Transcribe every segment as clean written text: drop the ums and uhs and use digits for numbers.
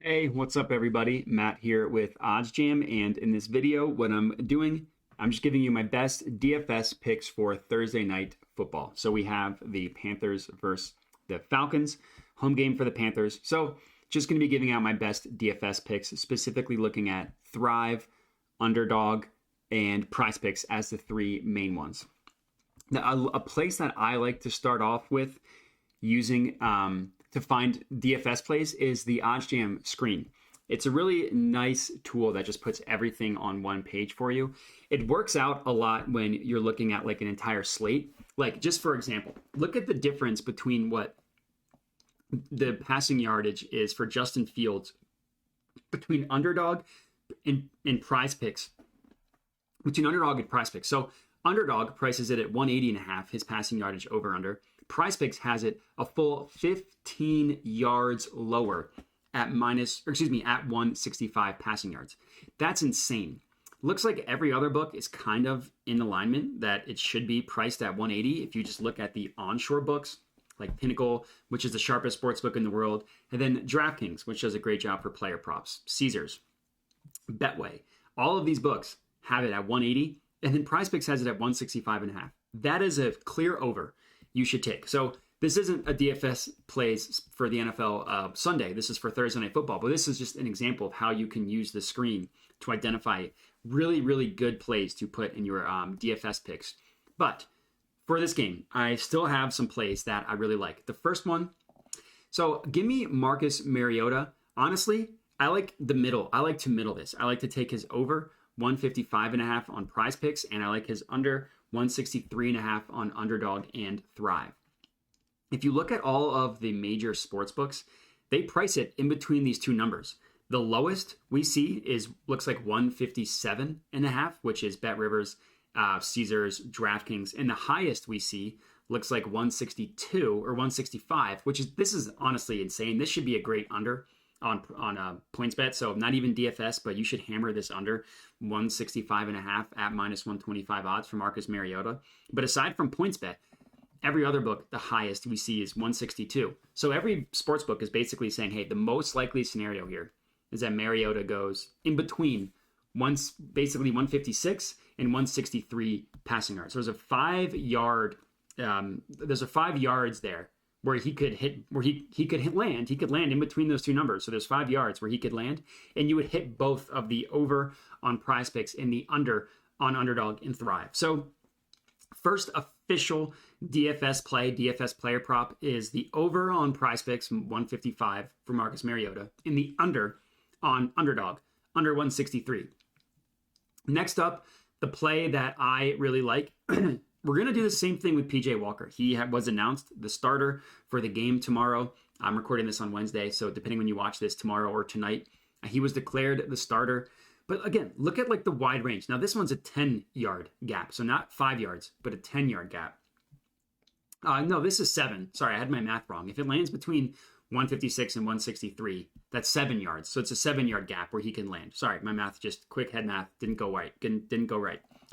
Hey, what's up everybody? Matt here with OddsJam, and in this video, what I'm doing, I'm just giving you my best DFS picks for Thursday night football. So we have the Panthers versus the Falcons, home game for the Panthers. So just going to be giving out my best DFS picks, specifically looking at Thrive, Underdog, and PrizePicks as the three main ones. Now, a place that I like to start off with using to find DFS plays is the OddsJam screen. It's a really nice tool that just puts everything on one page for you. It works out a lot when you're looking at like an entire slate. Like just for example, look at the difference between what the passing yardage is for Justin Fields between Underdog and PrizePicks. Between Underdog and PrizePicks. So Underdog prices it at 180.5, his passing yardage over under. PrizePicks has it a full 15 yards lower at 165 passing yards. That's insane. Looks like every other book is kind of in alignment that it should be priced at 180 if you just look at the onshore books like Pinnacle, which is the sharpest sports book in the world, and then DraftKings, which does a great job for player props, Caesars, Betway. All of these books have it at 180, and then PrizePicks has it at 165.5. That is a clear over you should take. So this isn't a DFS plays for the NFL Sunday. This is for Thursday Night Football, but this is just an example of how you can use the screen to identify really, really good plays to put in your DFS picks. But for this game, I still have some plays that I really like. The first one, so give me Marcus Mariota. Honestly, I like the middle. I like to middle this. I like to take his over 155.5 on PrizePicks, and I like his under 163.5 on Underdog and Thrive. If you look at all of the major sports books, they price it in between these two numbers. The lowest we see looks like 157.5, which is BetRivers, Caesars, DraftKings, and the highest we see looks like 162 or 165, this is honestly insane. This should be a great under on PointsBet. So not even DFS, but you should hammer this under 165.5 at minus 125 odds for Marcus Mariota. But aside from PointsBet, every other book, the highest we see is 162. So every sports book is basically saying, hey, the most likely scenario here is that Mariota goes in between basically 156 and 163 passing yards. So there's a 5 yards there where he could land in between those two numbers. So there's 5 yards where he could land, and you would hit both of the over on PrizePicks and the under on Underdog and Thrive. So first official DFS player prop is the over on PrizePicks 155 for Marcus Mariota, and the under on Underdog under 163. Next up, the play that I really like. We're going to do the same thing with PJ Walker. He was announced the starter for the game tomorrow. I'm recording this on Wednesday, so depending when you watch this, tomorrow or tonight, he was declared the starter. But again, look at like the wide range. Now this one's a 10-yard gap, so not 5 yards, but a 10-yard gap. No, this is 7. Sorry, I had my math wrong. If it lands between 156 and 163, that's 7 yards. So it's a 7-yard gap where he can land. Sorry, my math, just quick head math, didn't go right.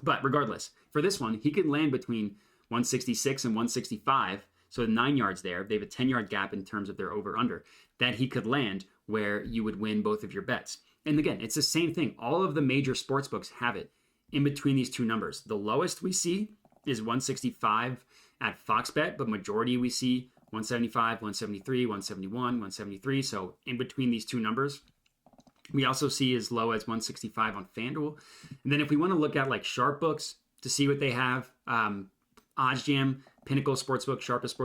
But regardless, for this one, he can land between 166 and 165. So 9 yards there. They have a 10-yard gap in terms of their over-under that he could land where you would win both of your bets. And again, it's the same thing. All of the major sports books have it in between these two numbers. The lowest we see is 165 at Fox Bet, but majority we see 175, 173, 171, 173. So in between these two numbers. We also see as low as 165 on FanDuel. And then if we want to look at like sharp books to see what they have, OddsJam, Pinnacle Sportsbook, sharpest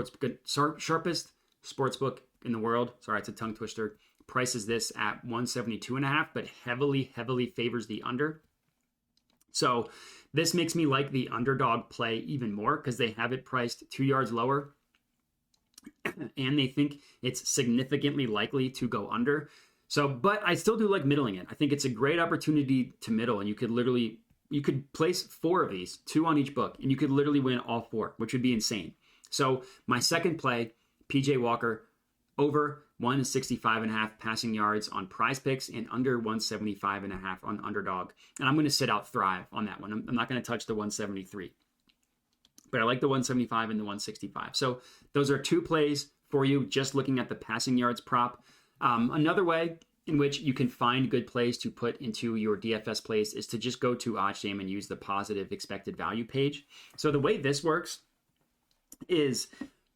sportsbook in the world. Sorry, it's a tongue twister. Prices this at 172.5, but heavily favors the under. So this makes me like the Underdog play even more because they have it priced 2 yards lower and they think it's significantly likely to go under. So, but I still do like middling it. I think it's a great opportunity to middle, and you could place 4 of these, 2 on each book, and you could literally win all 4, which would be insane. So my second play, PJ Walker, over 165.5 passing yards on PrizePicks and under 175.5 on Underdog. And I'm going to sit out Thrive on that one. I'm not going to touch the 173. But I like the 175 and the 165. So those are 2 plays for you, just looking at the passing yards prop. Another way in which you can find good plays to put into your DFS plays is to just go to OddsJam and use the positive expected value page. So the way this works is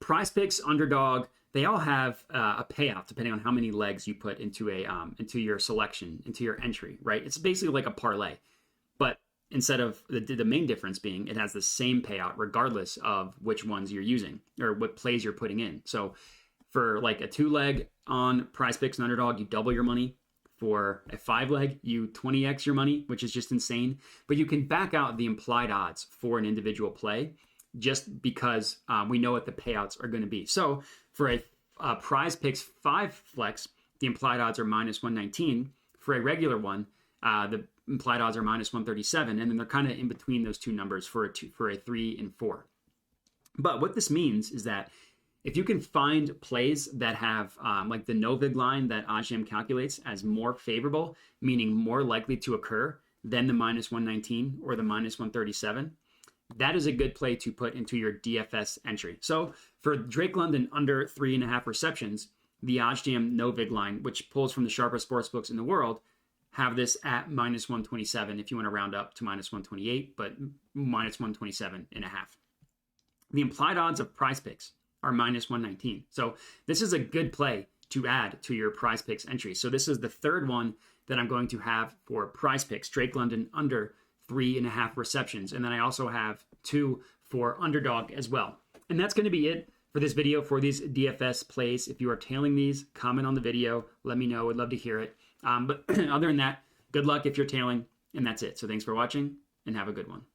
PrizePicks, Underdog, they all have a payout depending on how many legs you put into into your selection, into your entry, right? It's basically like a parlay, but instead of the main difference being it has the same payout regardless of which ones you're using or what plays you're putting in. So for like a 2-leg on PrizePicks and Underdog, you double your money. For a 5-leg, you 20x your money, which is just insane. But you can back out the implied odds for an individual play just because we know what the payouts are going to be. So for a PrizePicks 5 flex, the implied odds are -119. For a regular one, the implied odds are -137, and then they're kind of in between those two numbers for a 3 and 4. But what this means is that if you can find plays that have like the no-vig line that OddsJam calculates as more favorable, meaning more likely to occur than the -119 or the -137, that is a good play to put into your DFS entry. So for Drake London under 3.5 receptions, the OddsJam no-vig line, which pulls from the sharpest sportsbooks in the world, have this at -127 if you want to round up to -128, but -127.5. The implied odds of PrizePicks are -119. So this is a good play to add to your PrizePicks entry. So this is the third one that I'm going to have for PrizePicks, Drake London under 3.5 receptions. And then I also have 2 for Underdog as well. And that's going to be it for this video for these DFS plays. If you are tailing these, comment on the video. Let me know. I'd love to hear it. But other than that, good luck if you're tailing. And that's it. So thanks for watching and have a good one.